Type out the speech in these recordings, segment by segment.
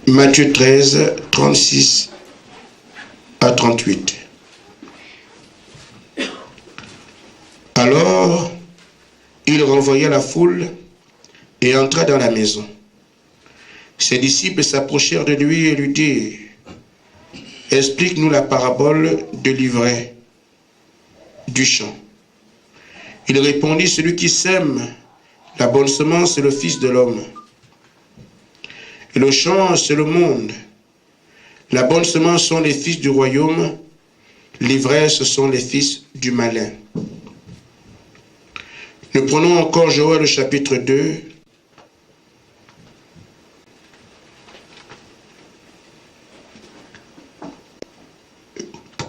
Matthieu 13, 36 à 38. Alors, il renvoya la foule et entra dans la maison. Ses disciples s'approchèrent de lui et lui dirent: explique-nous la parabole de l'ivraie du champ. Il répondit: celui qui sème la bonne semence, c'est le Fils de l'homme. Et le champ, c'est le monde. La bonne semence sont les fils du royaume, l'ivraie, ce sont les fils du malin. Nous prenons encore Joël au chapitre 2.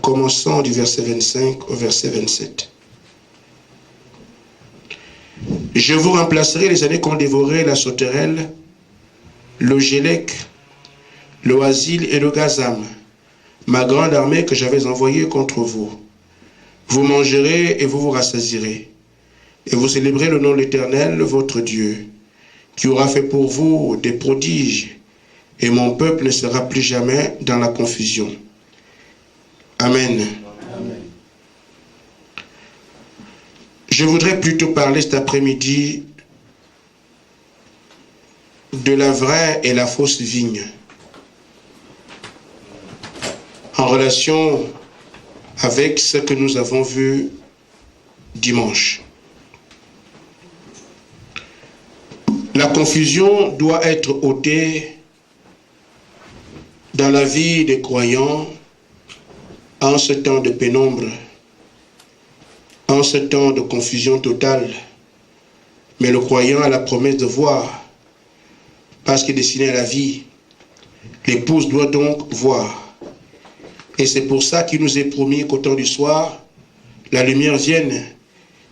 Commençons du verset 25 au verset 27. Je vous remplacerai les années qu'ont dévoré la sauterelle, le gélec, le oasil et le gazam, ma grande armée que j'avais envoyée contre vous. Vous mangerez et vous vous rassasierez, et vous célébrez le nom de l'Éternel, votre Dieu, qui aura fait pour vous des prodiges, et mon peuple ne sera plus jamais dans la confusion. Amen. Amen. Je voudrais plutôt parler cet après-midi de la vraie et la fausse vigne, en relation avec ce que nous avons vu dimanche. La confusion doit être ôtée dans la vie des croyants en ce temps de pénombre, en ce temps de confusion totale. Mais le croyant a la promesse de voir, parce qu'il est destiné à la vie. L'épouse doit donc voir. Et c'est pour ça qu'il nous est promis qu'au temps du soir, la lumière vienne.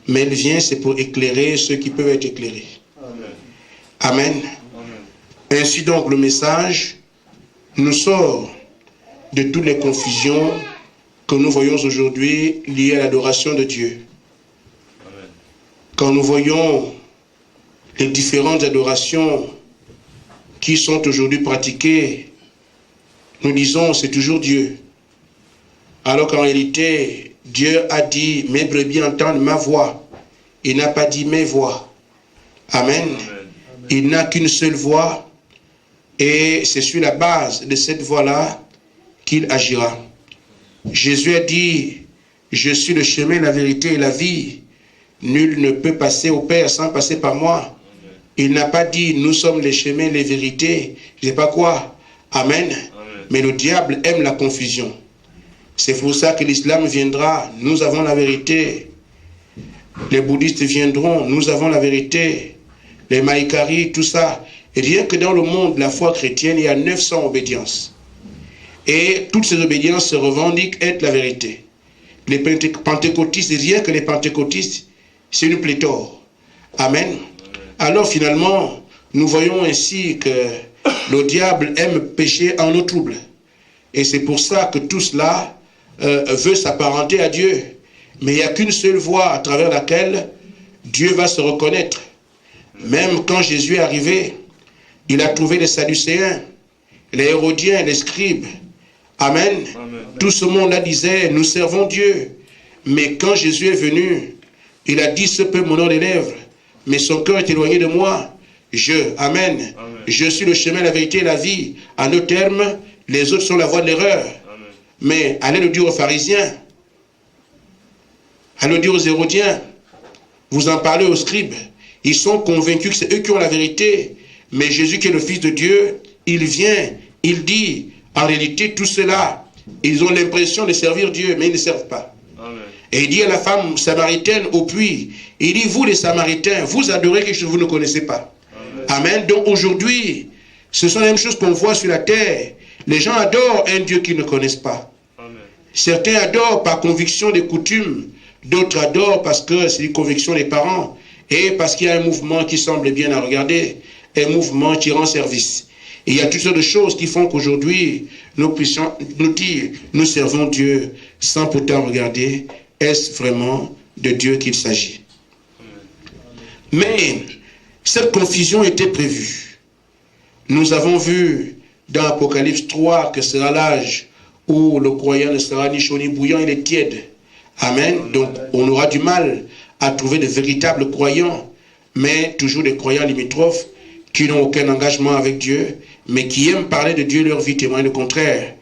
Mais elle vient, c'est pour éclairer ceux qui peuvent être éclairés. Amen. Amen. Ainsi donc, le message nous sort de toutes les confusions que nous voyons aujourd'hui liées à l'adoration de Dieu. Amen. Quand nous voyons les différentes adorations qui sont aujourd'hui pratiquées, nous disons c'est toujours Dieu. Alors qu'en réalité, Dieu a dit mes brebis entendent ma voix. Il n'a pas dit mes voix. Amen. Amen. Il n'a qu'une seule voix et c'est sur la base de cette voix-là qu'il agira. Jésus a dit, je suis le chemin, la vérité et la vie. Nul ne peut passer au Père sans passer par moi. Il n'a pas dit, nous sommes les chemins, les vérités. Je ne sais pas quoi. Amen. Amen. Mais le diable aime la confusion. C'est pour ça que l'islam viendra. Nous avons la vérité. Les bouddhistes viendront. Nous avons la vérité. Les maïkaris, tout ça. Et rien que dans le monde de la foi chrétienne, il y a 900 obédiences. Et toutes ces obédiences se revendiquent être la vérité. Les pentecôtistes, rien que les pentecôtistes, c'est une pléthore. Amen. Alors finalement, nous voyons ainsi que le diable aime pécher en eau trouble. Et c'est pour ça que tout cela veut s'apparenter à Dieu. Mais il n'y a qu'une seule voie à travers laquelle Dieu va se reconnaître. Même quand Jésus est arrivé, il a trouvé les Sadducéens, les Hérodiens, les scribes. Amen. Amen. Tout ce monde-là disait, nous servons Dieu. Mais quand Jésus est venu, il a dit, ce peuple m'honore des lèvres, mais son cœur est éloigné de moi. Amen. Amen. Je suis le chemin, la vérité et la vie. En nos termes, les autres sont la voie de l'erreur. Mais allez le dire aux pharisiens, allez le dire aux hérodiens, vous en parlez aux scribes. Ils sont convaincus que c'est eux qui ont la vérité. Mais Jésus qui est le Fils de Dieu, il vient, il dit, en réalité, tout cela, ils ont l'impression de servir Dieu, mais ils ne servent pas. Amen. Et il dit à la femme samaritaine au puits, il dit, vous les Samaritains, vous adorez quelque chose que vous ne connaissez pas. Amen. Amen. Donc aujourd'hui, ce sont les mêmes choses qu'on voit sur la terre. Les gens adorent un Dieu qu'ils ne connaissent pas. Amen. Certains adorent par conviction des coutumes, d'autres adorent parce que c'est une conviction des parents, et parce qu'il y a un mouvement qui semble bien à regarder, un mouvement qui rend service. Et il y a toutes sortes de choses qui font qu'aujourd'hui, nous puissions nous dire, nous servons Dieu sans pourtant regarder, est-ce vraiment de Dieu qu'il s'agit? Mais cette confusion était prévue. Nous avons vu dans Apocalypse 3 que sera l'âge où le croyant ne sera ni chaud ni bouillant, il est tiède. Amen. Donc on aura du mal à trouver de véritables croyants, mais toujours des croyants limitrophes qui n'ont aucun engagement avec Dieu, mais qui aiment parler de Dieu, leur vie témoigne le contraire.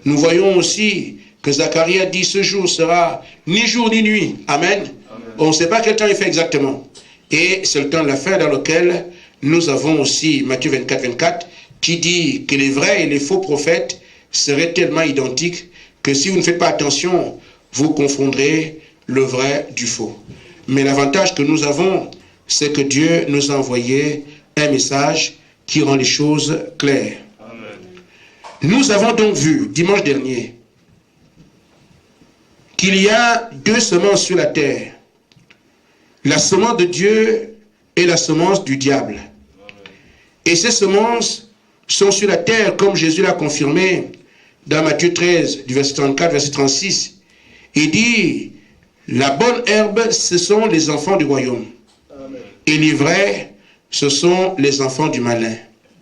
Nous voyons aussi que Zacharie a dit ce jour sera ni jour ni nuit. Amen. On ne sait pas quel temps il fait exactement. Et c'est le temps de la fin dans lequel nous avons aussi Matthieu 24, 24 qui dit que les vrais et les faux prophètes seraient tellement identiques que si vous ne faites pas attention, vous confondrez le vrai du faux. Mais l'avantage que nous avons, c'est que Dieu nous a envoyé un message qui rend les choses claires. Amen. Nous avons donc vu, dimanche dernier, qu'il y a deux semences sur la terre. La semence de Dieu et la semence du diable. Amen. Et ces semences sont sur la terre, comme Jésus l'a confirmé dans Matthieu 13, du verset 34, verset 36. Il dit, la bonne herbe, ce sont les enfants du royaume. Amen. Et les vrais, ce sont les enfants du malin.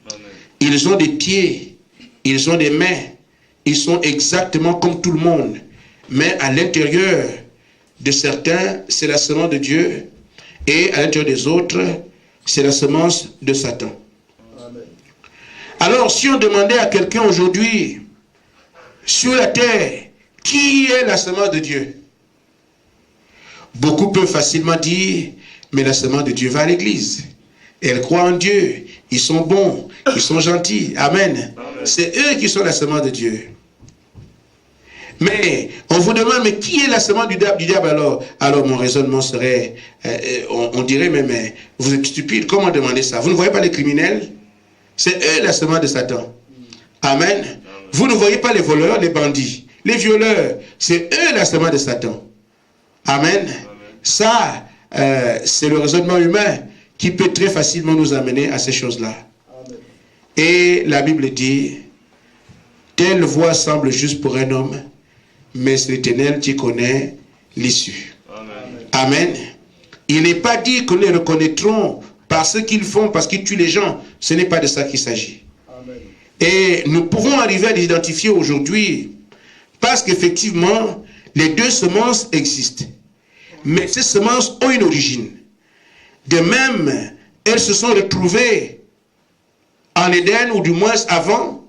Amen. Ils ont des pieds, ils ont des mains, ils sont exactement comme tout le monde. Mais à l'intérieur de certains, c'est la semence de Dieu, et à l'intérieur des autres, c'est la semence de Satan. Amen. Alors, si on demandait à quelqu'un aujourd'hui, sur la terre, qui est la semence de Dieu? Beaucoup peuvent facilement dire, mais la semence de Dieu va à l'église. Elle croit en Dieu, ils sont bons, ils sont gentils. Amen. Amen. C'est eux qui sont la semence de Dieu. Mais on vous demande, mais qui est la semence du diable alors? Alors mon raisonnement serait, on dirait, mais vous êtes stupide, comment demander ça? Vous ne voyez pas les criminels? C'est eux la semence de Satan. Amen. Amen. Vous ne voyez pas les voleurs, les bandits, les violeurs, c'est eux la semence de Satan. Amen. Amen. Ça, c'est le raisonnement humain qui peut très facilement nous amener à ces choses-là. Et la Bible dit, telle voie semble juste pour un homme, mais c'est l'Éternel qui connaît l'issue. Amen. Amen. Il n'est pas dit que nous les reconnaîtrons par ce qu'ils font, parce qu'ils tuent les gens. Ce n'est pas de ça qu'il s'agit. Et nous pouvons arriver à les identifier aujourd'hui, parce qu'effectivement, les deux semences existent. Mais ces semences ont une origine. De même, elles se sont retrouvées en Éden, ou du moins avant.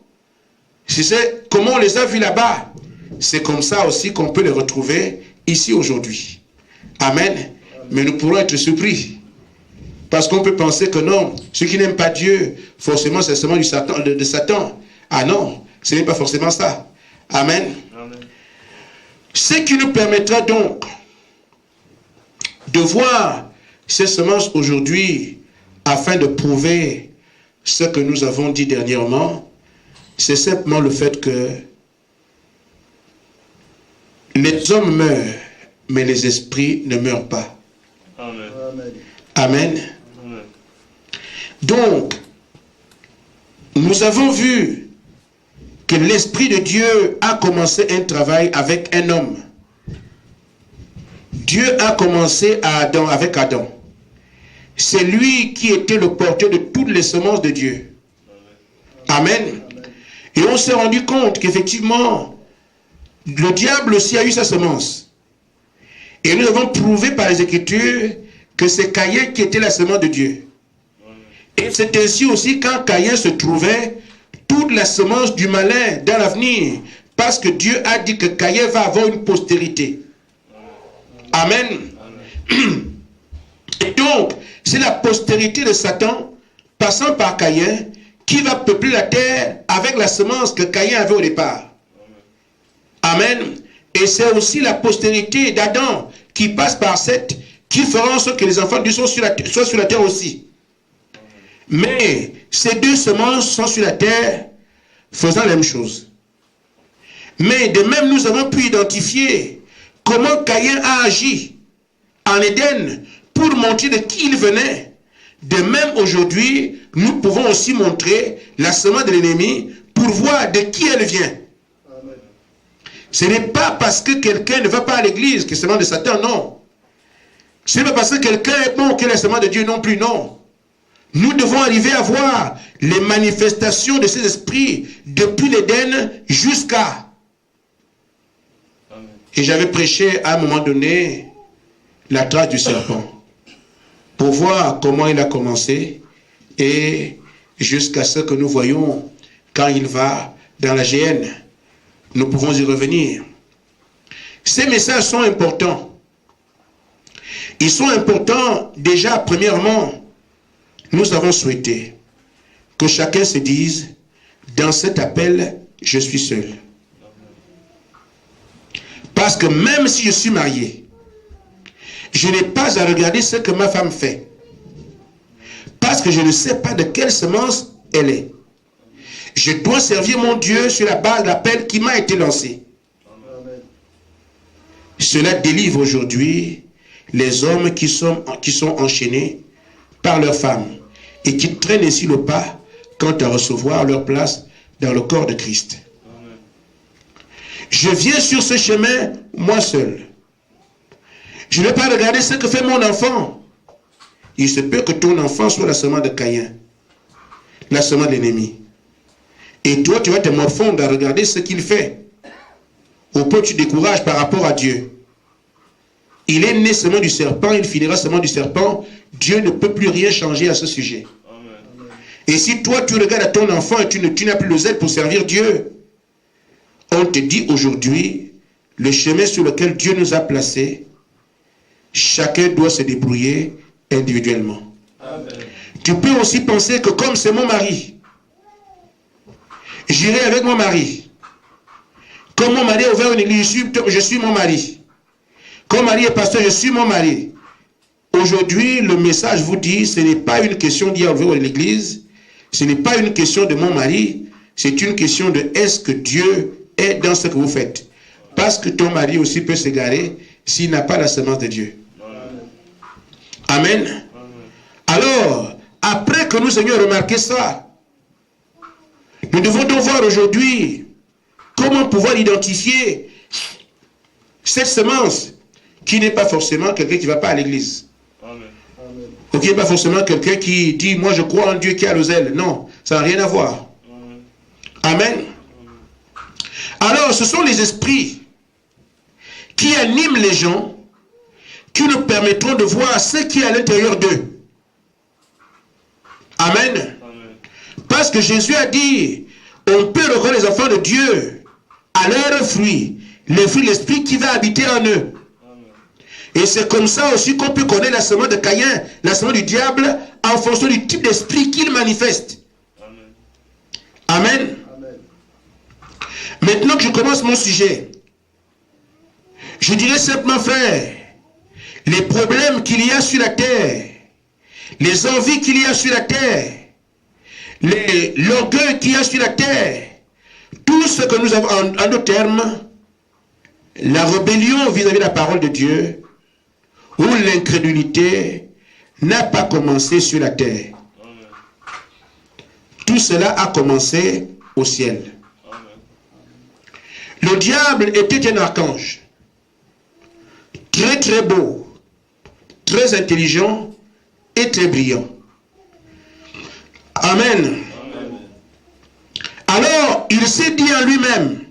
C'est comment on les a vues là-bas. C'est comme ça aussi qu'on peut les retrouver ici aujourd'hui. Amen. Mais nous pourrons être surpris. Parce qu'on peut penser que non, ceux qui n'aiment pas Dieu, forcément c'est seulement de Satan. Ah non, ce n'est pas forcément ça. Amen. Amen. Ce qui nous permettra donc de voir ces semences aujourd'hui afin de prouver ce que nous avons dit dernièrement, c'est simplement le fait que les hommes meurent, mais les esprits ne meurent pas. Amen. Amen. Amen. Donc, nous avons vu que l'Esprit de Dieu a commencé un travail avec un homme. Dieu a commencé avec Adam. C'est lui qui était le porteur de toutes les semences de Dieu. Amen. Et on s'est rendu compte qu'effectivement, le diable aussi a eu sa semence. Et nous avons prouvé par les Écritures que c'est Caïn qui était la semence de Dieu. Et c'est ainsi aussi quand Caïn se trouvait, toute la semence du malin dans l'avenir. Parce que Dieu a dit que Caïn va avoir une postérité. Amen. Amen. Et donc, c'est la postérité de Satan, passant par Caïn, qui va peupler la terre avec la semence que Caïn avait au départ. Amen. Et c'est aussi la postérité d'Adam qui passe par Seth, qui fera en sorte que les enfants de Dieu soient sur la terre aussi. Mais ces deux semences sont sur la terre, faisant la même chose. Mais de même, nous avons pu identifier comment Caïn a agi en Éden pour montrer de qui il venait. De même, aujourd'hui, nous pouvons aussi montrer la semence de l'ennemi pour voir de qui elle vient. Amen. Ce n'est pas parce que quelqu'un ne va pas à l'église que c'est la semence de Satan, non. Ce n'est pas parce que quelqu'un est bon que c'est la semence de Dieu non plus, non. Nous devons arriver à voir les manifestations de ces esprits depuis l'Éden jusqu'à... Et j'avais prêché à un moment donné la trace du serpent pour voir comment il a commencé et jusqu'à ce que nous voyons quand il va dans la géhenne. Nous pouvons y revenir. Ces messages sont importants. Ils sont importants déjà, premièrement, nous avons souhaité que chacun se dise, dans cet appel, je suis seul. Parce que même si je suis marié, je n'ai pas à regarder ce que ma femme fait. Parce que je ne sais pas de quelle semence elle est. Je dois servir mon Dieu sur la base de l'appel qui m'a été lancé. Amen. Cela délivre aujourd'hui les hommes qui sont enchaînés par leurs femmes et qui traînent ainsi le pas quant à recevoir leur place dans le corps de Christ. Amen. Je viens sur ce chemin, moi seul. Je ne vais pas regarder ce que fait mon enfant. Il se peut que ton enfant soit la semence de Caïn, la semence de l'ennemi. Et toi, tu vas te morfondre à regarder ce qu'il fait. Au point où tu décourages par rapport à Dieu. Il est né seulement du serpent, il finira seulement du serpent. Dieu ne peut plus rien changer à ce sujet. Amen. Et si toi, tu regardes à ton enfant et tu n'as plus le zèle pour servir Dieu, on te dit aujourd'hui, le chemin sur lequel Dieu nous a placés, chacun doit se débrouiller individuellement. Amen. Tu peux aussi penser que comme c'est mon mari, j'irai avec mon mari. Comme mon mari a ouvert une église, je suis mon mari. Comme mon mari est pasteur, je suis mon mari. Aujourd'hui, le message vous dit, ce n'est pas une question d'y ouvrir l'église, ce n'est pas une question de mon mari, c'est une question de est-ce que Dieu est dans ce que vous faites. Parce que ton mari aussi peut s'égarer s'il n'a pas la semence de Dieu. Amen. Amen. Alors, après que nous ayons remarqué ça, nous devons donc voir aujourd'hui comment pouvoir identifier cette semence qui n'est pas forcément quelqu'un qui ne va pas à l'église. Ou qui n'est pas forcément quelqu'un qui dit « moi je crois en Dieu qui a le zèle ». Non, ça n'a rien à voir. Amen. Alors, ce sont les esprits qui animent les gens, qui nous permettront de voir ce qui est à l'intérieur d'eux. Amen. Parce que Jésus a dit, on peut reconnaître les enfants de Dieu à leurs fruits, les fruits de l'esprit qui va habiter en eux. Et c'est comme ça aussi qu'on peut connaître la semence de Caïn, la semence du diable, en fonction du type d'esprit qu'il manifeste. Amen. Amen. Maintenant que je commence mon sujet, je dirais simplement, frère, les problèmes qu'il y a sur la terre, les envies qu'il y a sur la terre, l'orgueil qu'il y a sur la terre, tout ce que nous avons en d'autres termes, la rébellion vis-à-vis de la parole de Dieu, ou l'incrédulité, n'a pas commencé sur la terre. Amen. Tout cela a commencé au ciel. Amen. Le diable était un archange, très très beau, très intelligent et très brillant. Amen. Amen. Alors, il s'est dit en lui-même,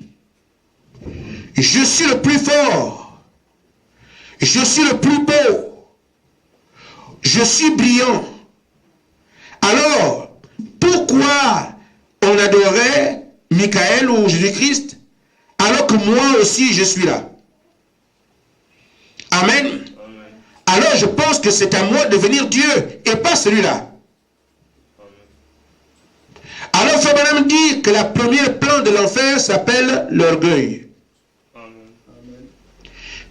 je suis le plus fort, je suis le plus beau, je suis brillant. Alors, pourquoi on adorait Michael ou Jésus-Christ alors que moi aussi je suis là? Amen. Amen. Alors je pense que c'est à moi de devenir Dieu et pas celui-là. Alors Frère Branham dit que la première plante de l'enfer s'appelle l'orgueil.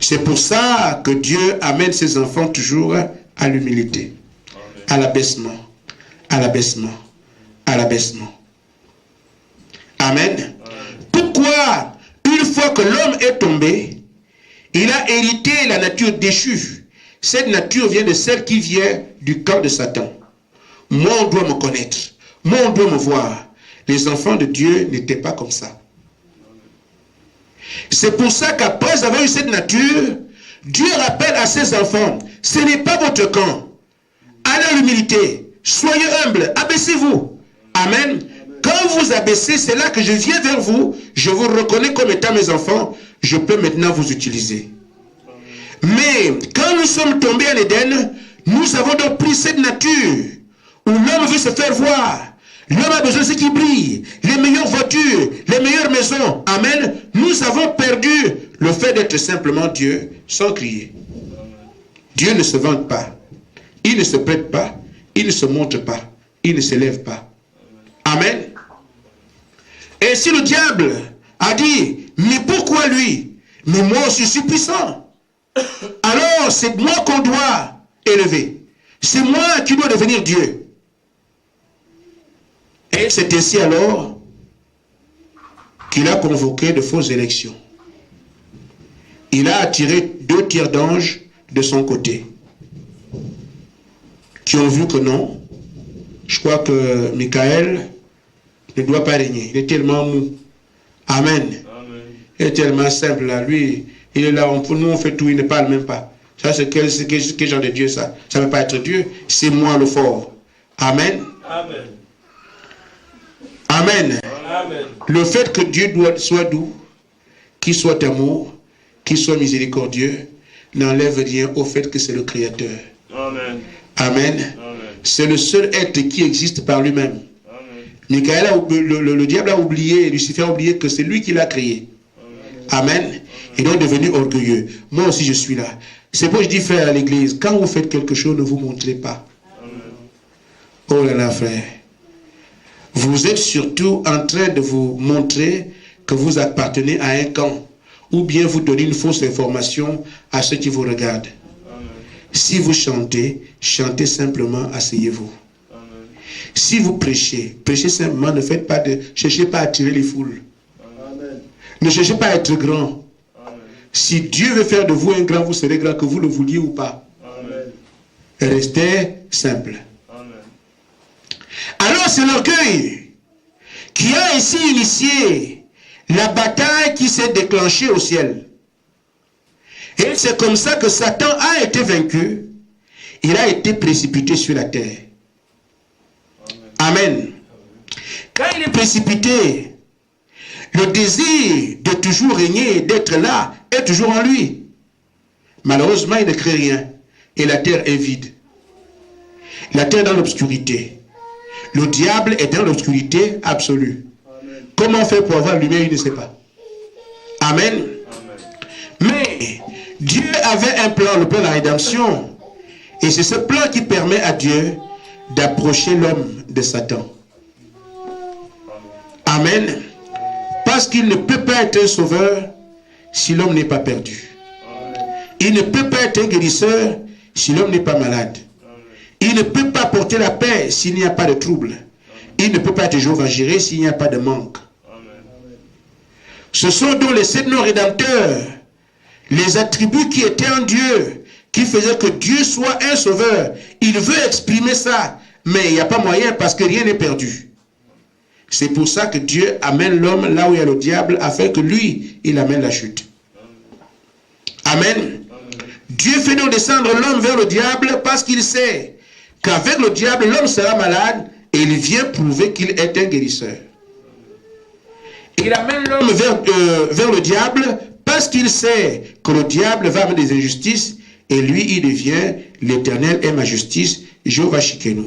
C'est pour ça que Dieu amène ses enfants toujours à l'humilité, à l'abaissement, à l'abaissement, à l'abaissement. Amen. Pourquoi, une fois que l'homme est tombé, il a hérité la nature déchue. Cette nature vient de celle qui vient du camp de Satan. Moi, on doit me connaître. Moi, on doit me voir. Les enfants de Dieu n'étaient pas comme ça. C'est pour ça qu'après avoir eu cette nature, Dieu rappelle à ses enfants, ce n'est pas votre camp. Allez à l'humilité. soyez humbles, abaissez-vous. Amen. Quand vous abaissez, c'est là que je viens vers vous, je vous reconnais comme étant mes enfants, je peux maintenant vous utiliser. Mais quand nous sommes tombés en Éden, nous avons donc pris cette nature où l'homme veut se faire voir. L'homme a besoin de ce qui brille, les meilleures voitures, les meilleures maisons. Amen. Nous avons perdu le fait d'être simplement Dieu sans crier. Dieu ne se vante pas. Il ne se prête pas. Il ne se montre pas. Il ne s'élève pas. Amen. Et si le diable a dit, mais pourquoi lui? Mais moi aussi je suis puissant. Alors c'est moi qu'on doit élever. C'est moi qui dois devenir Dieu. Et c'est ainsi alors qu'il a convoqué de fausses élections. Il a attiré 2 tiers d'anges de son côté, qui ont vu que non. Je crois que Michael ne doit pas régner. Il est tellement mou. Amen. Amen. Il est tellement simple là. Lui, il est là. Nous, on fait tout. Il ne parle même pas. Ça, c'est quel genre de Dieu ça? Ça ne peut pas être Dieu. C'est moi le fort. Amen. Amen. Amen. Amen. Le fait que Dieu soit doux, qu'il soit amour, qu'il soit miséricordieux, n'enlève rien au fait que c'est le Créateur. Amen. Amen. Amen. C'est le seul être qui existe par lui-même. Michael le diable a oublié, Lucifer a oublié que c'est lui qui l'a créé. Amen. Amen. Il est devenu orgueilleux. Moi aussi je suis là. C'est pourquoi je dis, frère, à l'église, quand vous faites quelque chose, ne vous montrez pas. Amen. Oh là là, frère. Vous êtes surtout en train de vous montrer que vous appartenez à un camp. Ou bien vous donnez une fausse information à ceux qui vous regardent. Amen. Si vous chantez, chantez simplement, asseyez-vous. Si vous prêchez, prêchez simplement, ne faites pas de... Cherchez pas à attirer les foules. Amen. Ne cherchez pas à être grand. Amen. Si Dieu veut faire de vous un grand, vous serez grand, que vous le vouliez ou pas. Amen. Restez simple. Amen. Alors c'est l'orgueil qui a ainsi initié la bataille qui s'est déclenchée au ciel. Et c'est comme ça que Satan a été vaincu. Il a été précipité sur la terre. Amen. Quand il est précipité, le désir de toujours régner, d'être là, est toujours en lui. Malheureusement, il ne crée rien. Et la terre est vide. La terre est dans l'obscurité. Le diable est dans l'obscurité absolue. Amen. Comment on fait pour avoir la lumière, il ne sait pas. Amen. Amen. Mais Dieu avait un plan, le plan de la rédemption. Et c'est ce plan qui permet à Dieu d'approcher l'homme de Satan. Amen. Parce qu'il ne peut pas être un sauveur si l'homme n'est pas perdu. Il ne peut pas être un guérisseur si l'homme n'est pas malade. Il ne peut pas porter la paix s'il n'y a pas de trouble. Il ne peut pas être Jéhovah Jireh s'il n'y a pas de manque. Ce sont donc les 7 noms rédempteurs, les attributs qui étaient en Dieu, qui faisaient que Dieu soit un sauveur. Il veut exprimer ça, mais il n'y a pas moyen parce que rien n'est perdu. C'est pour ça que Dieu amène l'homme là où il y a le diable, afin que lui, il amène la chute. Amen. Dieu fait donc descendre l'homme vers le diable parce qu'il sait qu'avec le diable, l'homme sera malade et il vient prouver qu'il est un guérisseur. Il amène l'homme vers le diable parce qu'il sait que le diable va amener des injustices et lui, il devient l'Éternel est ma justice, Jéhovah Shikenu.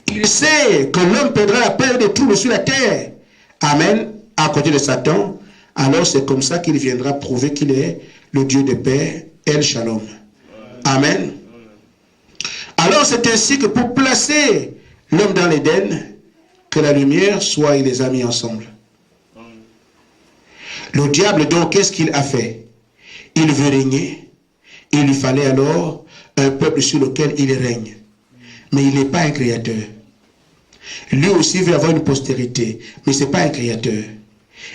Il sait que l'homme perdra la paix de troubles sur la terre. Amen. À côté de Satan, alors c'est comme ça qu'il viendra prouver qu'il est le Dieu de paix, El Shalom. Amen. Alors c'est ainsi que pour placer l'homme dans l'Éden, que la lumière soit, il les a mis ensemble. Le diable donc, qu'est-ce qu'il a fait? Il veut régner. Il lui fallait alors un peuple sur lequel il règne. Mais il n'est pas un créateur. Lui aussi veut avoir une postérité, mais ce n'est pas un créateur.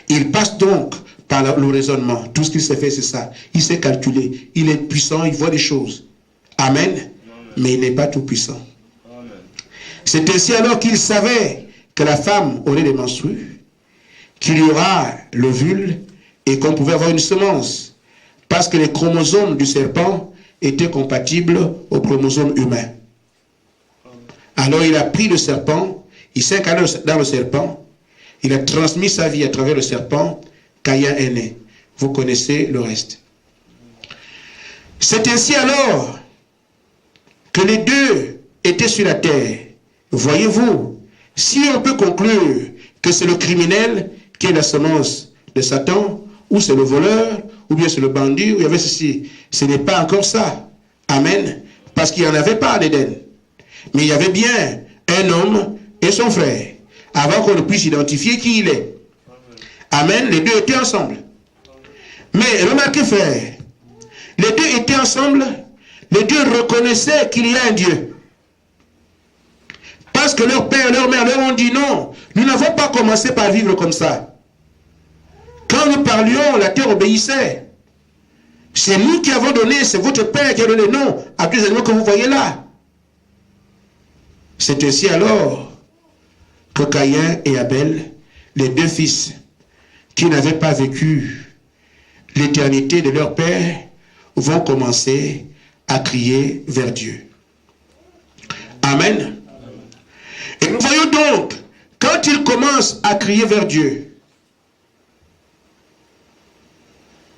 Il passe donc par le raisonnement. Tout ce qu'il sait faire, c'est ça. Il sait calculer. Il est puissant, il voit des choses. Amen. Amen. Mais il n'est pas tout puissant. C'est ainsi alors qu'il savait que la femme aurait des menstrues, qu'il y aura l'ovule et qu'on pouvait avoir une semence. Parce que les chromosomes du serpent étaient compatibles aux chromosomes humains. Alors il a pris le serpent, il s'est incarné dans le serpent, il a transmis sa vie à travers le serpent, Caïn est né. Vous connaissez le reste. C'est ainsi alors que les deux étaient sur la terre. Voyez-vous, si on peut conclure que c'est le criminel qui est la semence de Satan, ou c'est le voleur, ou bien c'est le bandit, ou il y avait ceci, ce n'est pas encore ça. Amen. Parce qu'il n'y en avait pas en Éden. Mais il y avait bien un homme et son frère, avant qu'on ne puisse identifier qui il est. Amen. Les deux étaient ensemble. Mais remarquez, frère, les deux étaient ensemble, les deux reconnaissaient qu'il y a un Dieu. Parce que leur père et leur mère leur ont dit non, nous n'avons pas commencé par vivre comme ça. Quand nous parlions, la terre obéissait. C'est nous qui avons donné, c'est votre père qui a donné nom à tous les animaux que vous voyez là. C'est ainsi alors que Caïn et Abel, les deux fils, qui n'avaient pas vécu l'éternité de leur père, vont commencer à crier vers Dieu. Amen. Et nous voyons donc, quand ils commencent à crier vers Dieu,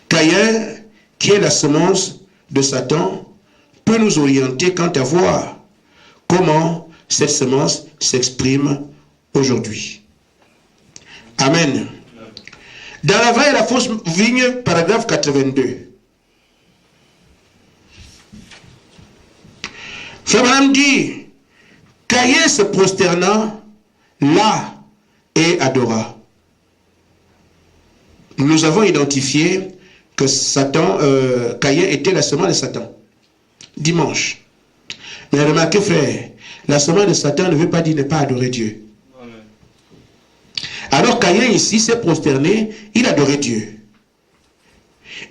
Caïn, qui est la semence de Satan, peut nous orienter quant à voir comment cette semence s'exprime aujourd'hui. Amen. Dans la vraie et la fausse vigne, paragraphe 82. Frère Madame dit, Caïn se prosterna là et adora. Nous avons identifié que Caïn était la semence de Satan. Dimanche. Mais remarquez, frère, la semence de Satan ne veut pas dire ne pas adorer Dieu. Amen. Alors Caïn ici s'est prosterné, il adorait Dieu.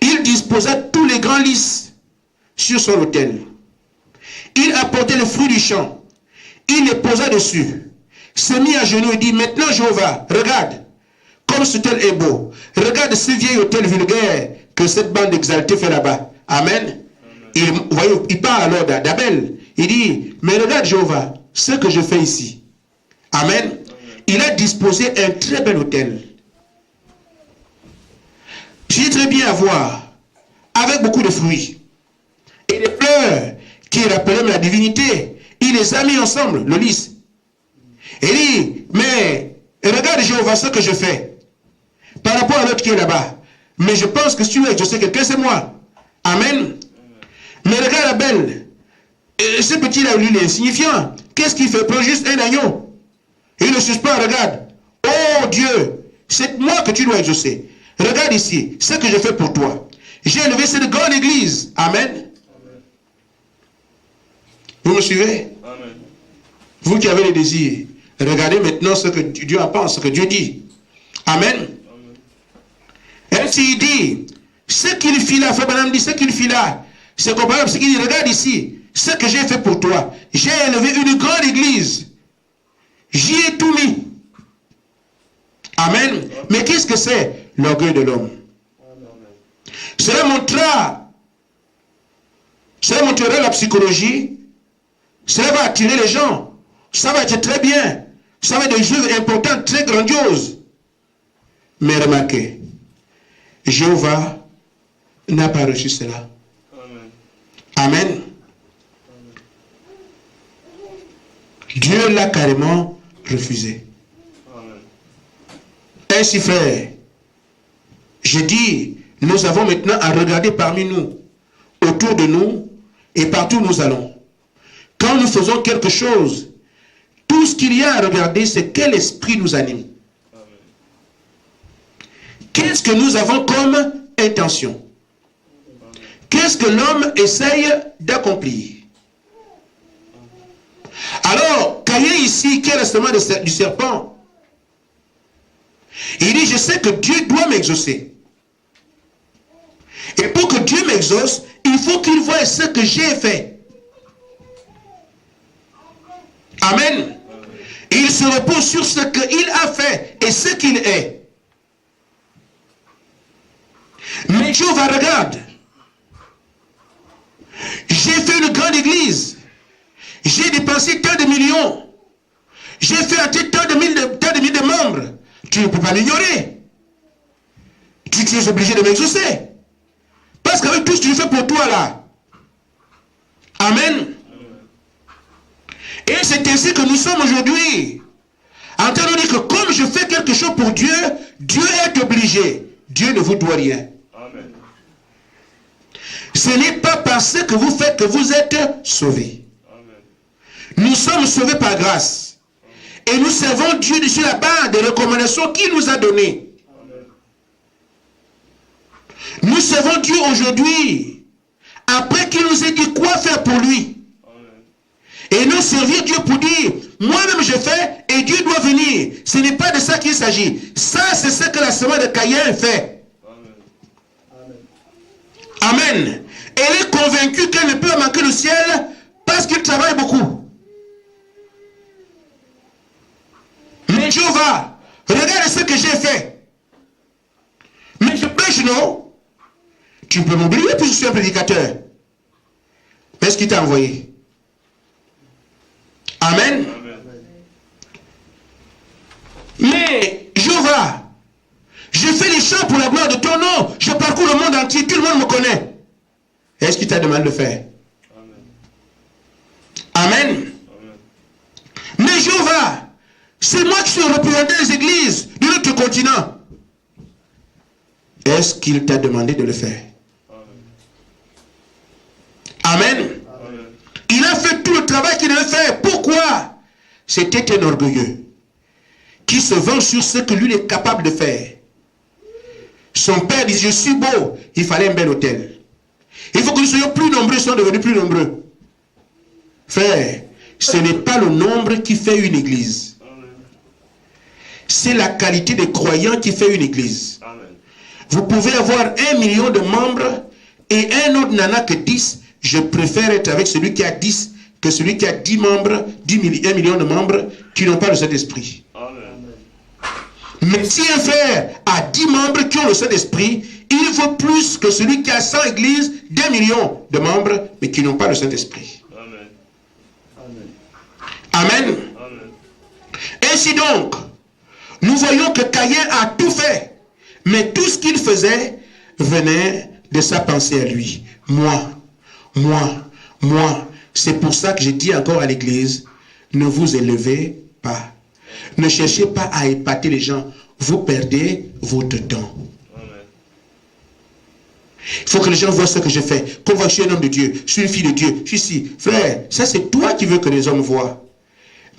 Il disposa tous les grands lys sur son autel. Il apportait le fruit du champ. Il les posa dessus. Se mit à genoux et dit, maintenant Jéhovah, regarde, comme cet autel est beau. Regarde ce vieil autel vulgaire que cette bande exaltée fait là-bas. Amen. Il parle alors d'Abel. Il dit, mais regarde Jéhovah, ce que je fais ici. Amen. Il a disposé un très bel autel. J'ai très bien à voir, avec beaucoup de fruits. Et des fleurs qui rappelaient la divinité. Il les a mis ensemble, le lys. Et il dit, mais regarde Jéhovah ce que je fais. Par rapport à l'autre qui est là-bas. Mais je pense que si tu veux exaucer quelqu'un, c'est moi. Amen. Mais regarde Abel. Ce petit-là, lui, il est insignifiant. Qu'est-ce qu'il fait? Prends juste un agneau. Il le suspend, regarde. Oh Dieu, c'est moi que tu dois exaucer. Regarde ici, ce que je fais pour toi. J'ai élevé cette grande église. Amen. Vous me suivez? Amen. Vous qui avez les désirs, regardez maintenant ce que Dieu en pense, ce que Dieu dit. Amen. Ainsi il dit, ce qu'il fit là, Frère Branham dit, ce qu'il fit là, c'est comparable à ce qu'il dit, regarde ici, ce que j'ai fait pour toi. J'ai élevé une grande église. J'y ai tout mis. Amen. Mais qu'est-ce que c'est? L'orgueil de l'homme. Cela montrera la psychologie. Cela va attirer les gens. Ça va être très bien. Ça va être des choses importantes, très grandioses. Mais remarquez, Jéhovah n'a pas reçu cela. Amen. Amen. Dieu l'a carrément refusé. Amen. Ainsi, frère, je dis, nous avons maintenant à regarder parmi nous, autour de nous, et partout où nous allons. Quand nous faisons quelque chose, tout ce qu'il y a à regarder, c'est quel esprit nous anime. Qu'est-ce que nous avons comme intention? Qu'est-ce que l'homme essaye d'accomplir? Alors, Caïn ici, qui est l'instrument du serpent, il dit, je sais que Dieu doit m'exaucer. Et pour que Dieu m'exauce, il faut qu'il voie ce que j'ai fait. Amen. Il se repose sur ce qu'il a fait et ce qu'il est. Mais Dieu va regarde. J'ai fait une grande église. J'ai dépensé tant de millions. entier, tant de milliers de membres. Tu ne peux pas l'ignorer. Tu es obligé de m'exaucer. Parce qu'avec tout ce que tu fais pour toi là. Amen. Et c'est ainsi que nous sommes aujourd'hui. En train de dire que comme je fais quelque chose pour Dieu, Dieu est obligé. Dieu ne vous doit rien. Amen. Ce n'est pas parce que vous faites que vous êtes sauvés. Amen. Nous sommes sauvés par grâce. Amen. Et nous servons Dieu sur la base des recommandations qu'il nous a données. Amen. Nous servons Dieu aujourd'hui. Après qu'il nous ait dit quoi faire pour lui. Et nous servir Dieu pour dire, moi-même je fais et Dieu doit venir. Ce n'est pas de ça qu'il s'agit. Ça, c'est ce que la semence de Caïn fait. Amen. Amen. Elle est convaincue qu'elle ne peut manquer le ciel parce qu'il travaille beaucoup. Mais Jéhovah, regarde ce que j'ai fait. Mais je prêche, non? Tu peux m'oublier puisque je suis un prédicateur. Mais est-ce qu'il t'a envoyé? Amen. Amen. Mais Jéhovah, je fais les chants pour la gloire de ton nom. Je parcours le monde entier, tout le monde me connaît. Est-ce qu'il t'a demandé de le faire? Amen. Amen. Amen. Mais Jéhovah, c'est moi qui suis représentant des églises de notre continent. Est-ce qu'il t'a demandé de le faire? Amen. Amen. Il a fait tout le travail qu'il devait faire. Pourquoi? C'était un orgueilleux qui se venge sur ce que lui est capable de faire. Son père dit, je suis beau, il fallait un bel hôtel. Il faut que nous soyons plus nombreux, ils sont devenus plus nombreux. Frère, ce n'est pas le nombre qui fait une église. C'est la qualité des croyants qui fait une église. Vous pouvez avoir 1 million de membres et un autre n'en a que 10. Je préfère être avec celui qui a 10 que celui qui a 10 membres, 1 million de membres qui n'ont pas le Saint-Esprit. Mais si un frère a 10 membres qui ont le Saint-Esprit, il vaut plus que celui qui a 100 églises d'1 million de membres, mais qui n'ont pas le Saint-Esprit. Amen. Amen. Amen. Ainsi donc, nous voyons que Caïn a tout fait, mais tout ce qu'il faisait venait de sa pensée à lui. Moi. C'est pour ça que je dis encore à l'église, ne vous élevez pas. Ne cherchez pas à épater les gens. Vous perdez votre temps. Il faut que les gens voient ce que je fais. Qu'on voit que je suis un homme de Dieu, je suis une fille de Dieu. Je suis ici. Frère, ça c'est toi qui veux que les hommes voient.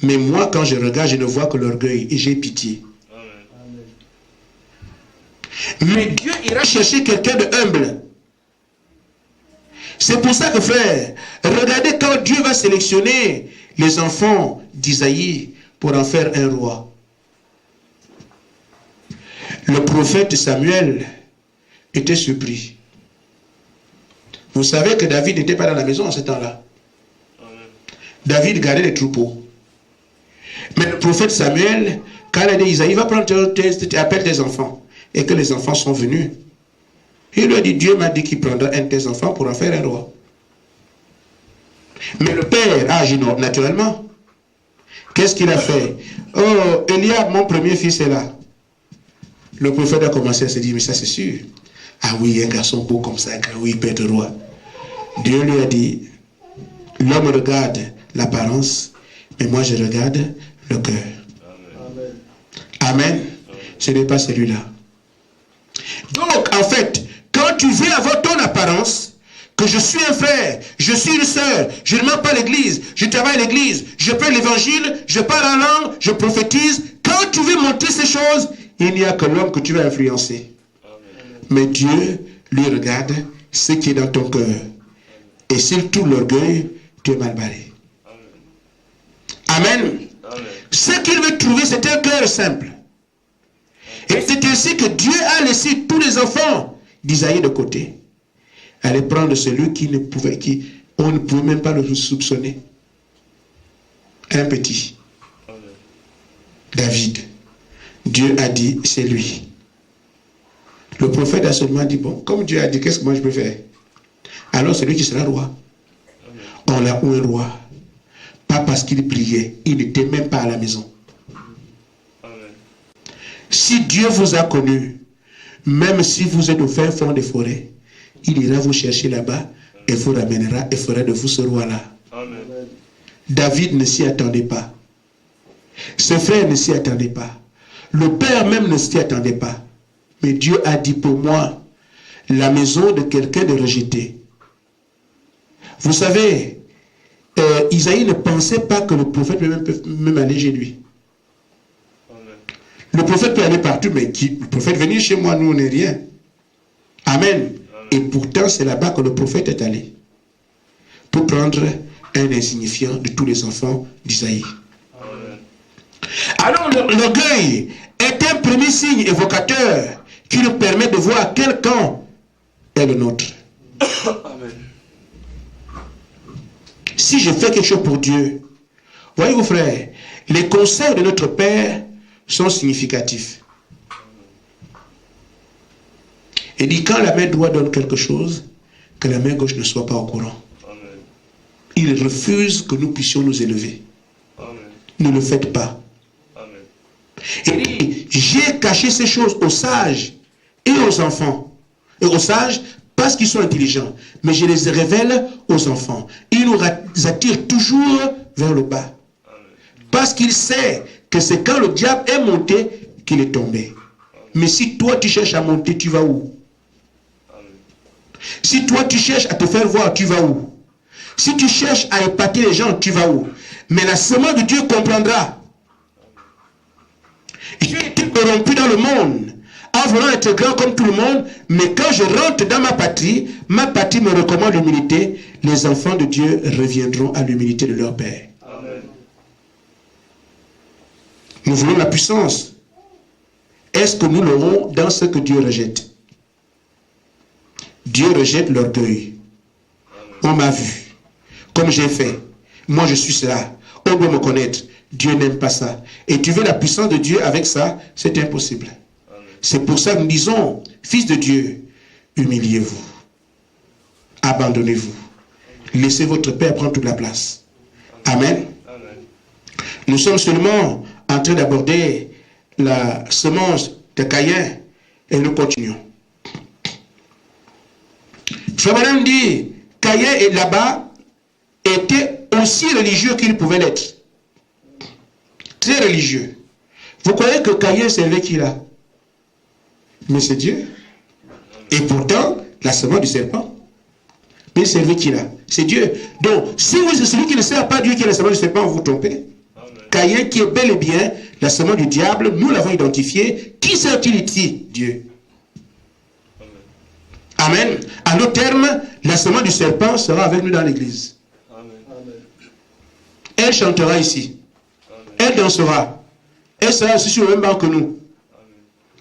Mais moi, quand je regarde, je ne vois que l'orgueil et j'ai pitié. Mais Dieu ira chercher quelqu'un de humble. C'est pour ça que, frère, regardez quand Dieu va sélectionner les enfants d'Isaïe pour en faire un roi. Le prophète Samuel était surpris. Vous savez que David n'était pas dans la maison en ce temps-là. David gardait les troupeaux. Mais le prophète Samuel, quand il a dit Isaïe, va prendre appelle tes enfants. Et que les enfants sont venus. Il lui a dit, Dieu m'a dit qu'il prendra un de tes enfants pour en faire un roi. Mais le père a agi naturellement. Qu'est-ce qu'il a fait? Oh, Eliab, mon premier fils est là. Le prophète a commencé à se dire, mais ça c'est sûr. Ah oui, un garçon beau comme ça, oui, il peut être roi. Dieu lui a dit, l'homme regarde l'apparence, mais moi je regarde le cœur. Amen. Amen. Ce n'est pas celui-là. Donc, en fait, quand tu veux avoir ton apparence, que je suis un frère, je suis une sœur, je ne manque pas l'église, je travaille à l'église, je prêche l'évangile, je parle en langue, je prophétise, quand tu veux montrer ces choses, il n'y a que l'homme que tu vas influencer. Amen. Mais Dieu, lui, regarde ce qui est dans ton cœur. Et s'il trouve l'orgueil, tu es mal barré. Amen. Amen. Amen. Ce qu'il veut trouver, c'est un cœur simple. Et c'est ainsi que Dieu a laissé tous les enfants d'Isaïe de côté. Aller prendre celui qui ne pouvait, on ne pouvait même pas le soupçonner. Un petit. David. Dieu a dit, c'est lui. Le prophète a seulement dit, bon, comme Dieu a dit, qu'est-ce que moi je peux faire? Alors c'est lui qui sera roi. On l'a eu un roi. Pas parce qu'il priait, il n'était même pas à la maison. Si Dieu vous a connu, même si vous êtes au fin fond des forêts, il ira vous chercher là-bas et vous ramènera et fera de vous ce roi-là. David ne s'y attendait pas. Ses frères ne s'y attendaient pas. Le père même ne s'y attendait pas. Mais Dieu a dit pour moi, la maison de quelqu'un de rejeté. Vous savez, Isaïe ne pensait pas que le prophète peut même aller chez lui. Le prophète peut aller partout, mais le prophète venir chez moi, nous on n'est rien. Amen. Et pourtant, c'est là-bas que le prophète est allé. Pour prendre un insignifiant de tous les enfants d'Isaïe. Alors l'orgueil est un premier signe évocateur qui nous permet de voir quel camp est le nôtre. Amen. Si je fais quelque chose pour Dieu, voyez-vous frères, les conseils de notre Père sont significatifs. Il dit quand la main droite donne quelque chose, que la main gauche ne soit pas au courant. Amen. Il refuse que nous puissions nous élever. Amen. Ne le faites pas. Amen. Il dit, j'ai caché ces choses aux sages et aux enfants. Et aux sages, parce qu'ils sont intelligents. Mais je les révèle aux enfants. Il nous attire toujours vers le bas. Amen. Parce qu'il sait que c'est quand le diable est monté qu'il est tombé. Amen. Mais si toi tu cherches à monter, tu vas où? Amen. Si toi tu cherches à te faire voir, tu vas où? Si tu cherches à épater les gens, tu vas où? Mais la semence de Dieu comprendra. J'ai été corrompu dans le monde, en voulant être grand comme tout le monde, mais quand je rentre dans ma patrie me recommande l'humilité, les enfants de Dieu reviendront à l'humilité de leur Père. Amen. Nous voulons la puissance. Est-ce que nous l'aurons dans ce que Dieu rejette? Dieu rejette l'orgueil. On m'a vu, comme j'ai fait. Moi je suis cela. On doit me connaître. Dieu n'aime pas ça. Et tu veux la puissance de Dieu avec ça, c'est impossible. C'est pour ça que nous disons, fils de Dieu, humiliez-vous. Abandonnez-vous. Laissez votre Père prendre toute la place. Amen. Amen. Nous sommes seulement en train d'aborder la semence de Caïn et nous continuons. Frère Branham dit, Caïn et là-bas était aussi religieux qu'il pouvait l'être. Très religieux. Vous croyez que Caïn servait qui là? Mais c'est Dieu. Et pourtant, la semence du serpent. Mais servait qui là? C'est Dieu. Donc, si vous êtes celui qui ne sert pas Dieu, qui est la semence du serpent, vous vous trompez. Caïn qui est bel et bien la semence du diable, nous l'avons identifié. Qui sert-il ici? Dieu. Amen. À nos termes, la semence du serpent sera avec nous dans l'église. Elle chantera ici. Elle dansera. Elle sera aussi sur le même banc que nous.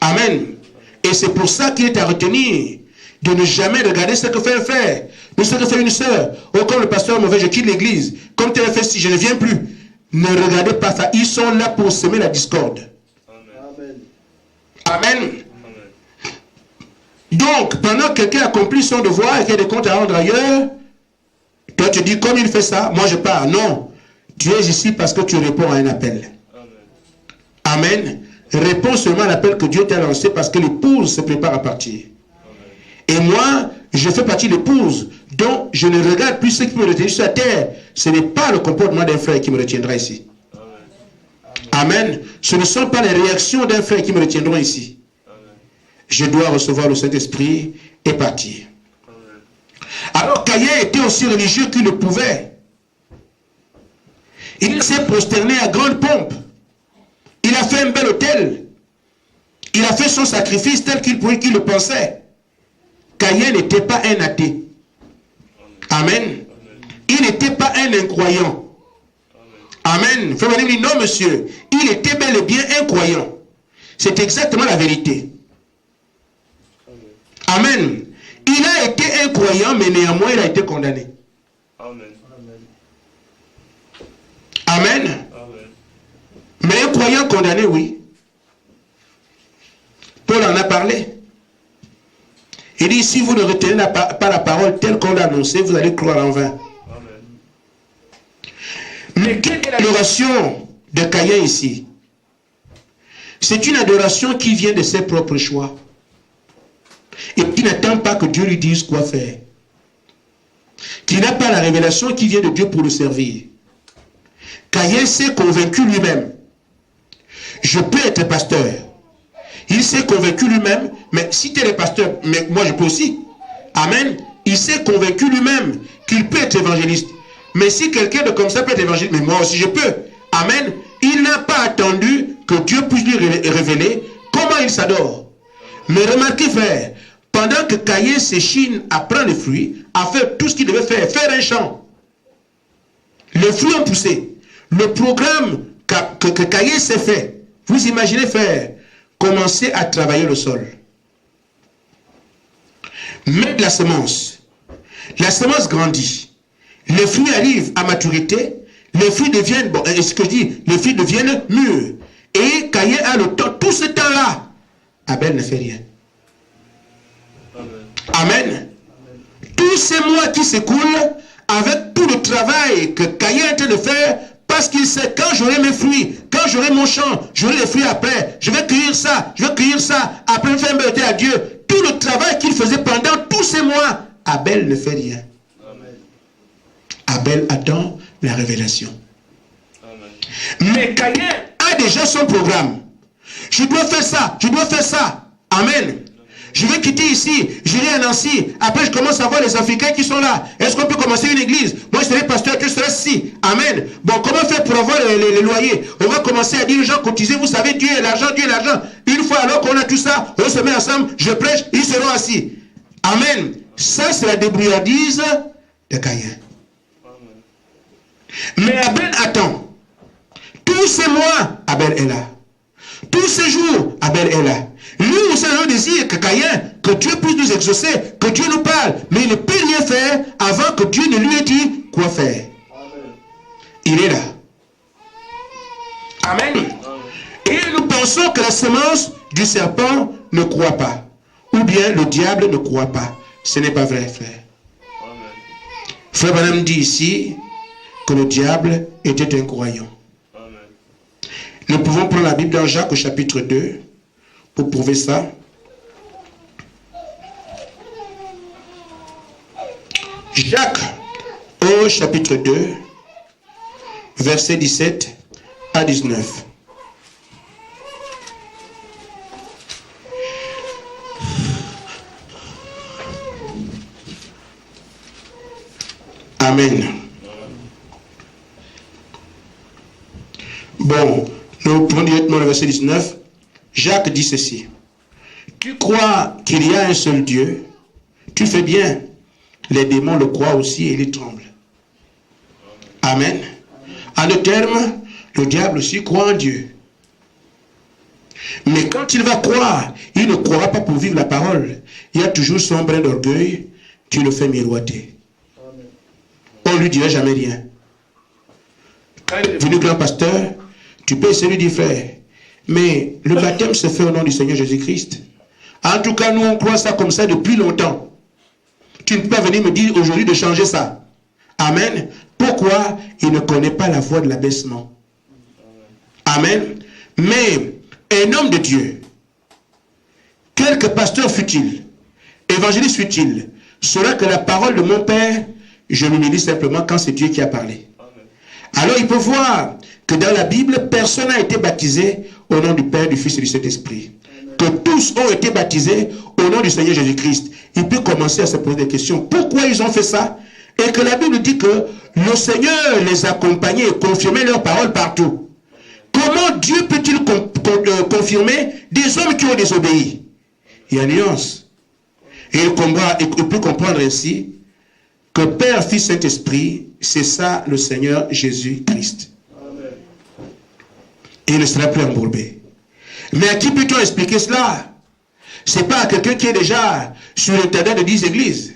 Amen. Et c'est pour ça qu'il est à retenir de ne jamais regarder ce que fait un frère, ou ce que fait une sœur. Oh, comme le pasteur est mauvais, je quitte l'église. Comme tel fait, si je ne viens plus. Ne regardez pas ça. Ils sont là pour semer la discorde. Amen. Amen. Donc, pendant que quelqu'un accomplit son devoir et qu'il y a des comptes à rendre ailleurs, toi tu dis, comme il fait ça, moi je pars. Non. Tu es ici parce que tu réponds à un appel. Amen. Amen. Réponds seulement à l'appel que Dieu t'a lancé parce que l'épouse se prépare à partir. Amen. Et moi, je fais partie de l'épouse. Donc, je ne regarde plus ce qui me retient sur la terre. Ce n'est pas le comportement d'un frère qui me retiendra ici. Amen. Amen. Ce ne sont pas les réactions d'un frère qui me retiendront ici. Amen. Je dois recevoir le Saint-Esprit et partir. Amen. Alors, Caïn était aussi religieux qu'il le pouvait. Il s'est prosterné à grande pompe. Il a fait un bel autel. Il a fait son sacrifice tel qu'il pouvait, qu'il le pensait. Caïn n'était pas un athée. Amen. Il n'était pas un incroyant. Amen. Frère Manuel dit non, monsieur. Il était bel et bien un croyant. C'est exactement la vérité. Amen. Il a été un croyant, mais néanmoins, il a été condamné. Amen. Amen. Amen. Mais un croyant condamné, oui. Paul en a parlé. Il dit, si vous ne retenez pas la parole telle qu'on l'a annoncée, vous allez croire en vain. Amen. Mais quelle est l'adoration de Caïn ici? C'est une adoration qui vient de ses propres choix. Et qui n'attend pas que Dieu lui dise quoi faire. Qui n'a pas la révélation qui vient de Dieu pour le servir. Caïn s'est convaincu lui-même. Je peux être pasteur. Il s'est convaincu lui-même, mais si tu es le pasteur, mais moi je peux aussi. Amen. Il s'est convaincu lui-même qu'il peut être évangéliste. Mais si quelqu'un de comme ça peut être évangéliste, mais moi aussi je peux. Amen. Il n'a pas attendu que Dieu puisse lui révéler comment il s'adore. Mais remarquez, frère, pendant que Caïn s'échine à prendre les fruits, à faire tout ce qu'il devait faire, faire un champ, les fruits ont poussé. Le programme que Caïn s'est fait, vous imaginez faire, commencer à travailler le sol. Mettre la semence grandit. Les fruits arrivent à maturité, les fruits deviennent, bon, ce que je dis, les fruits deviennent mûrs. Et Caïn a le temps, tout ce temps-là, Abel ne fait rien. Amen. Tous ces mois qui s'écoulent, avec tout le travail que Caïn est en train de faire, parce qu'il sait, quand j'aurai mes fruits, quand j'aurai mon champ, j'aurai les fruits après, je vais cueillir ça, après faire un à Dieu. Tout le travail qu'il faisait pendant tous ces mois, Abel ne fait rien. Amen. Abel attend la révélation. Amen. Mais Caïn a déjà son programme. Je dois faire ça, je dois faire ça. Amen. Je vais quitter ici, j'irai à Nancy. Après, je commence à voir les Africains qui sont là. Est-ce qu'on peut commencer une église? Moi, je serai pasteur, tu seras ici. Amen. Bon, comment faire pour avoir les loyers? On va commencer à dire aux gens, cotisez, vous savez, Dieu est l'argent, Dieu est l'argent. Une fois alors qu'on a tout ça, on se met ensemble, je prêche, ils seront assis. Amen. Ça, c'est la débrouillardise de Caïn. Mais Abel attend. Tous ces mois, Abel est là. Tous ces jours, Abel est là. Lui aussi a le désir que Caïn, que Dieu puisse nous exaucer, que Dieu nous parle. Mais il ne peut rien faire avant que Dieu ne lui ait dit quoi faire. Amen. Il est là. Amen. Amen. Et nous pensons que la semence du serpent ne croit pas. Ou bien le diable ne croit pas. Ce n'est pas vrai, frère. Amen. Frère Branham dit ici que le diable était un croyant. Amen. Nous pouvons prendre la Bible dans Jacques au chapitre 2. Pour prouver ça, Jacques au chapitre 2, versets 17 à 19. Amen. Bon, nous prenons directement le verset 19. Jacques dit ceci. Tu crois qu'il y a un seul Dieu? Tu fais bien. Les démons le croient aussi et ils tremblent. Amen. En d'autres termes, le diable aussi croit en Dieu. Mais quand il va croire, il ne croira pas pour vivre la parole. Il y a toujours son brin d'orgueil qui le fait miroiter. On ne lui dirait jamais rien. Quand il est venu grand pasteur, tu peux essayer de lui dire, frère, mais le baptême se fait au nom du Seigneur Jésus-Christ. En tout cas, nous on croit ça comme ça depuis longtemps. Tu ne peux pas venir me dire aujourd'hui de changer ça. Amen. Pourquoi? Il ne connaît pas la voie de l'abaissement. Amen. Mais un homme de Dieu, quelque pasteur fut-il, évangéliste fut-il, saura que la parole de mon Père, je m'humilie simplement quand c'est Dieu qui a parlé. Alors il peut voir que dans la Bible, personne n'a été baptisé au nom du Père, du Fils et du Saint-Esprit. Que tous ont été baptisés au nom du Seigneur Jésus-Christ. Il peut commencer à se poser des questions. Pourquoi ils ont fait ça? Et que la Bible dit que le Seigneur les accompagnait et confirmait leur parole partout. Comment Dieu peut-il confirmer des hommes qui ont désobéi? Il y a une nuance. Et il peut comprendre ainsi que Père, Fils, Saint-Esprit, c'est ça le Seigneur Jésus-Christ. Et il ne sera plus embourbé. Mais à qui peut-on expliquer cela? Ce n'est pas à quelqu'un qui est déjà sur l'intendant de 10 églises.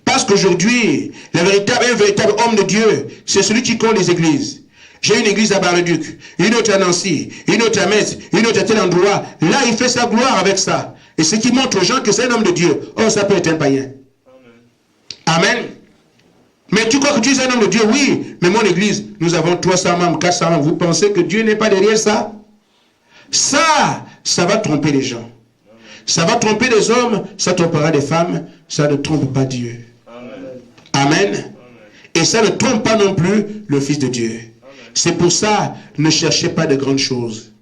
Parce qu'aujourd'hui, un véritable homme de Dieu, c'est celui qui compte les églises. J'ai une église à Bar-le-Duc, une autre à Nancy, une autre à Metz, une autre à tel endroit. Là, il fait sa gloire avec ça. Et ce qui montre aux gens que c'est un homme de Dieu. Oh, ça peut être un païen. Amen. Amen. Mais tu crois que tu es un homme de Dieu? Oui. Mais mon église, nous avons 300 membres, 400 membres. Vous pensez que Dieu n'est pas derrière ça? Ça va tromper les gens. Ça va tromper les hommes, ça trompera les femmes, ça ne trompe pas Dieu. Amen. Et ça ne trompe pas non plus le Fils de Dieu. C'est pour ça, ne cherchez pas de grandes choses.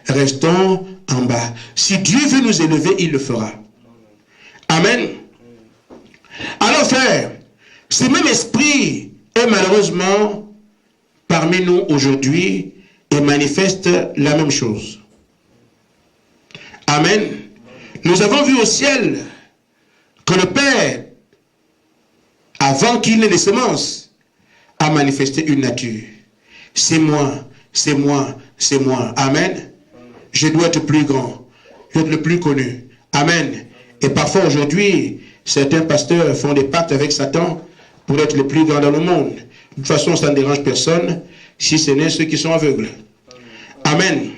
Restons en bas. Si Dieu veut nous élever, il le fera. Amen. Alors frère, ce même esprit est malheureusement parmi nous aujourd'hui et manifeste la même chose. Amen. Nous avons vu au ciel que le Père, avant qu'il n'ait les semences, a manifesté une nature. C'est moi, c'est moi, c'est moi. Amen. Je dois être plus grand, je dois être le plus connu. Amen. Et parfois aujourd'hui, certains pasteurs font des pactes avec Satan pour être les plus grands dans le monde. De toute façon, ça ne dérange personne, si ce n'est ceux qui sont aveugles. Amen.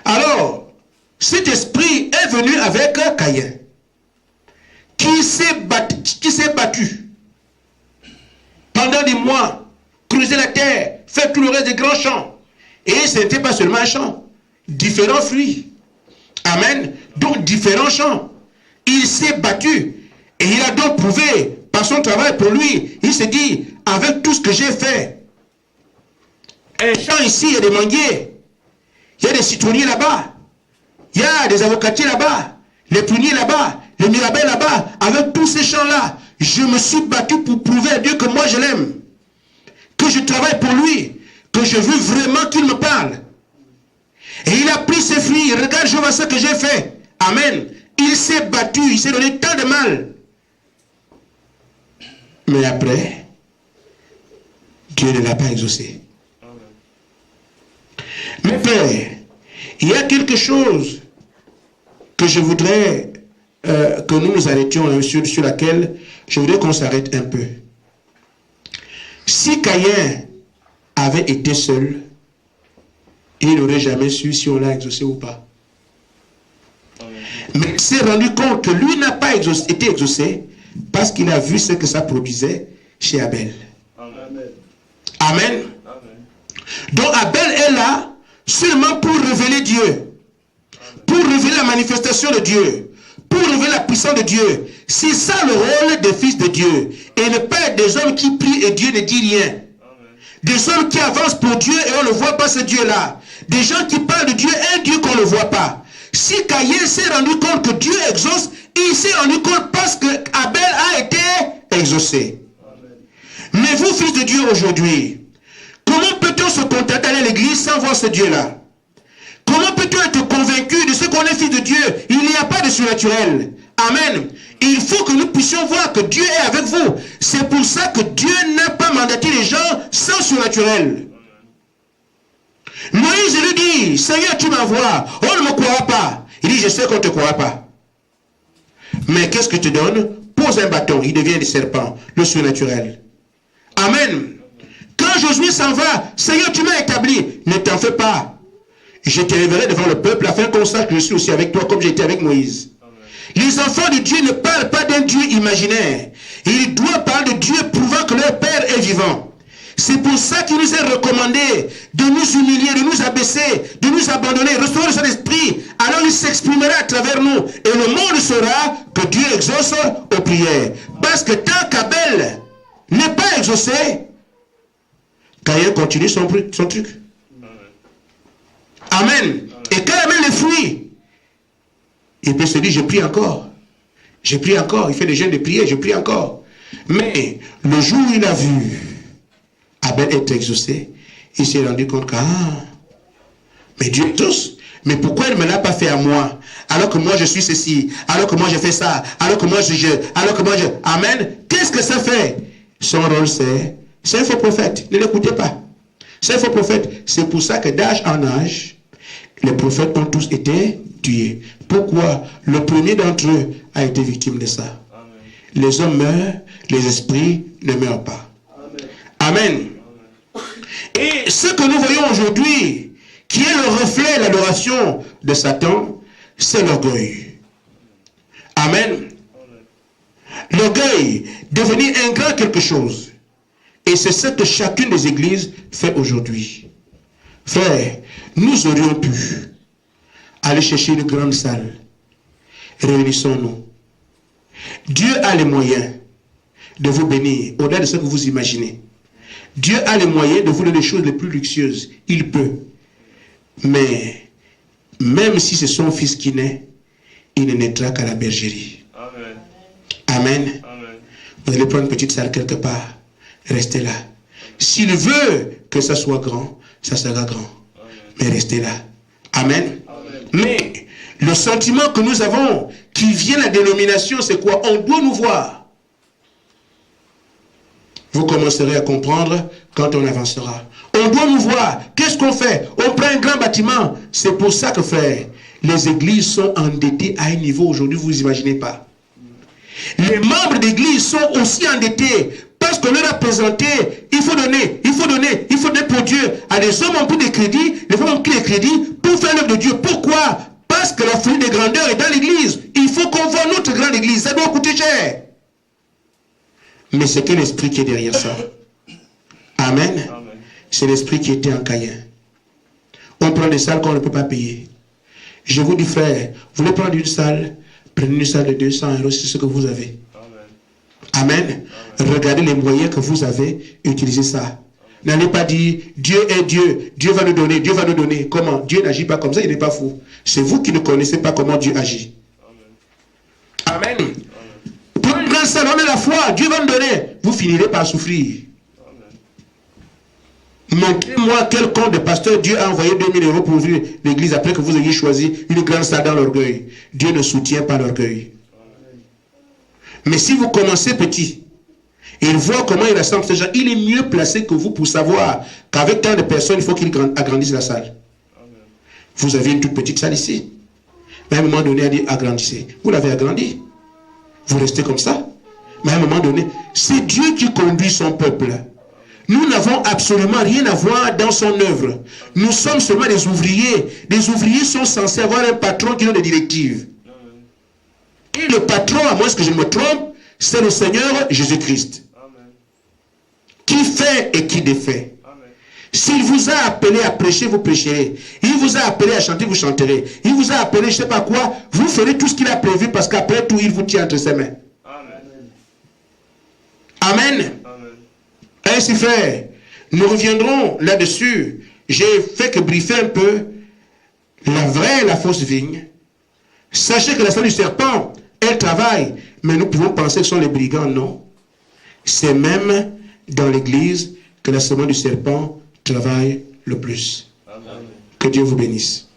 Alors, cet esprit est venu avec Caïn, qui s'est battu pendant des mois, creuser la terre, faire tout le reste des grands champs. Et ce n'était pas seulement un champ, différents fruits. Amen. Donc différents champs. Il s'est battu. Et il a donc prouvé par son travail pour lui. Il s'est dit, avec tout ce que j'ai fait, un champ ici, il y a des manguiers, il y a des citronniers là-bas, il y a des avocatiers là-bas, les pruniers là-bas, les mirabelles là-bas. Avec tous ces champs-là, je me suis battu pour prouver à Dieu que moi je l'aime, que je travaille pour lui, que je veux vraiment qu'il me parle. Et il a pris ses fruits. Regarde, je vois ce que j'ai fait. Amen. Il s'est battu, il s'est donné tant de mal. Mais après, Dieu ne l'a pas exaucé. Mais Père, il y a quelque chose que je voudrais que nous nous arrêtions sur laquelle je voudrais qu'on s'arrête un peu. Si Caïn avait été seul, il n'aurait jamais su si on l'a exaucé ou pas. Mais il s'est rendu compte que lui n'a pas été exaucé parce qu'il a vu ce que ça produisait chez Abel. Amen. Amen. Donc Abel est là seulement pour révéler Dieu, pour révéler la manifestation de Dieu, pour révéler la puissance de Dieu. C'est ça le rôle des fils de Dieu. Et ne pas être des hommes qui prient et Dieu ne dit rien. Des hommes qui avancent pour Dieu et on ne voit pas ce Dieu-là. Des gens qui parlent de Dieu, un Dieu qu'on ne voit pas. Si Caïn s'est rendu compte que Dieu exauce, il s'est rendu compte parce que Abel a été exaucé. Amen. Mais vous, fils de Dieu, aujourd'hui, comment peut-on se contenter d'aller à l'église sans voir ce Dieu-là? Comment peut-on être convaincu de ce qu'on est fils de Dieu? Il n'y a pas de surnaturel. Amen. Il faut que nous puissions voir que Dieu est avec vous. C'est pour ça que Dieu n'a pas mandaté les gens sans surnaturel. Moïse lui dit, Seigneur, tu m'envoies, on ne me croira pas. Il dit, je sais qu'on ne te croira pas. Mais qu'est-ce que tu donnes? Pose un bâton, il devient des serpents, le surnaturel. Amen. Quand Josué s'en va, Seigneur, tu m'as établi, ne t'en fais pas. Je te révélerai devant le peuple afin qu'on sache que je suis aussi avec toi comme j'ai été avec Moïse. Les enfants de Dieu ne parlent pas d'un Dieu imaginaire. Ils doivent parler de Dieu prouvant que leur Père est vivant. C'est pour ça qu'il nous est recommandé de nous humilier, de nous abaisser, de nous abandonner, recevoir le Saint-Esprit. Alors il s'exprimera à travers nous. Et le monde saura que Dieu exauce aux prières. Parce que tant qu'Abel n'est pas exaucé, Caïn continue son truc. Amen. Et quand il amène les fruits, il peut se dire, je prie encore. Je prie encore. Il fait des jeûnes de prière, je prie encore. Mais le jour où il a vu Abel être exaucé, il s'est rendu compte que, mais Dieu exauce. Mais pourquoi il ne me l'a pas fait à moi? Alors que moi je suis ceci, alors que moi je fais ça, alors que moi je... Amen. Qu'est-ce que ça fait? Son rôle c'est un faux prophète. Ne l'écoutez pas. C'est un faux prophète. C'est pour ça que d'âge en âge, les prophètes ont tous été tués. Pourquoi? Le premier d'entre eux a été victime de ça. Amen. Les hommes meurent, les esprits ne meurent pas. Amen. Amen. Et ce que nous voyons aujourd'hui, qui est le reflet de l'adoration de Satan, c'est l'orgueil. Amen. L'orgueil, devenir ingrat quelque chose. Et c'est ce que chacune des églises fait aujourd'hui. Frère, nous aurions pu Allez chercher une grande salle. Réunissons-nous. Dieu a les moyens de vous bénir au-delà de ce que vous imaginez. Dieu a les moyens de vous donner les choses les plus luxueuses. Il peut. Mais même si c'est son fils qui naît, il ne naîtra qu'à la bergerie. Amen. Amen. Amen. Vous allez prendre une petite salle quelque part. Restez là. S'il veut que ça soit grand, ça sera grand. Amen. Mais restez là. Amen. Amen. Mais le sentiment que nous avons, qui vient de la dénomination, c'est quoi? On doit nous voir. Vous commencerez à comprendre quand on avancera. On doit nous voir. Qu'est-ce qu'on fait? On prend un grand bâtiment. C'est pour ça que, frère, les églises sont endettées à un niveau aujourd'hui, vous n'imaginez pas. Les membres d'église sont aussi endettés parce qu'on leur a présenté, il faut donner, il faut donner, il faut donner pour Dieu. À des hommes ont pris des crédits, les femmes ont pris des crédits pour faire l'œuvre de Dieu. Pourquoi? Parce que la folie des grandeurs est dans l'église. Il faut qu'on voit notre grande église. Ça doit coûter cher. Mais c'est quel esprit qui est derrière ça? Amen. Amen. C'est l'esprit qui était en Caïn. On prend des salles qu'on ne peut pas payer. Je vous dis, frère, vous voulez prendre une salle, prenez une salle de 200 €, c'est ce que vous avez. Amen. Amen. Amen. Regardez les moyens que vous avez, utilisez ça. N'allez pas dire, Dieu est Dieu, Dieu va nous donner, Dieu va nous donner. Comment? Dieu n'agit pas comme ça, il n'est pas fou. C'est vous qui ne connaissez pas comment Dieu agit. Amen. Amen. Pour une grande salle, on a la foi, Dieu va nous donner. Vous finirez par souffrir. Montrez-moi quel compte de pasteur Dieu a envoyé 2000 € pour ouvrir l'église après que vous ayez choisi une grande salle dans l'orgueil. Dieu ne soutient pas l'orgueil. Mais si vous commencez petit, et il voit comment il rassemble ces gens, il est mieux placé que vous pour savoir qu'avec tant de personnes, il faut qu'il agrandisse la salle. Vous avez une toute petite salle ici. Mais à un moment donné, il a dit agrandissez. Vous l'avez agrandi. Vous restez comme ça. Mais à un moment donné, c'est Dieu qui conduit son peuple. Nous n'avons absolument rien à voir dans son œuvre. Nous sommes seulement des ouvriers. Les ouvriers sont censés avoir un patron qui donne des directives. Et le patron, à moins que je ne me trompe, c'est le Seigneur Jésus-Christ. Qui fait et qui défait. S'il vous a appelé à prêcher, vous prêcherez. Il vous a appelé à chanter, vous chanterez. Il vous a appelé, je ne sais pas quoi, vous ferez tout ce qu'il a prévu parce qu'après tout, il vous tient entre ses mains. Amen. Amen. Ainsi, frère, nous reviendrons là-dessus. J'ai fait que briefer un peu la vraie et la fausse vigne. Sachez que la salle du serpent, elle travaille, mais nous pouvons penser que ce sont les brigands, non. C'est même dans l'église que la semence du serpent travaille le plus. Amen. Que Dieu vous bénisse.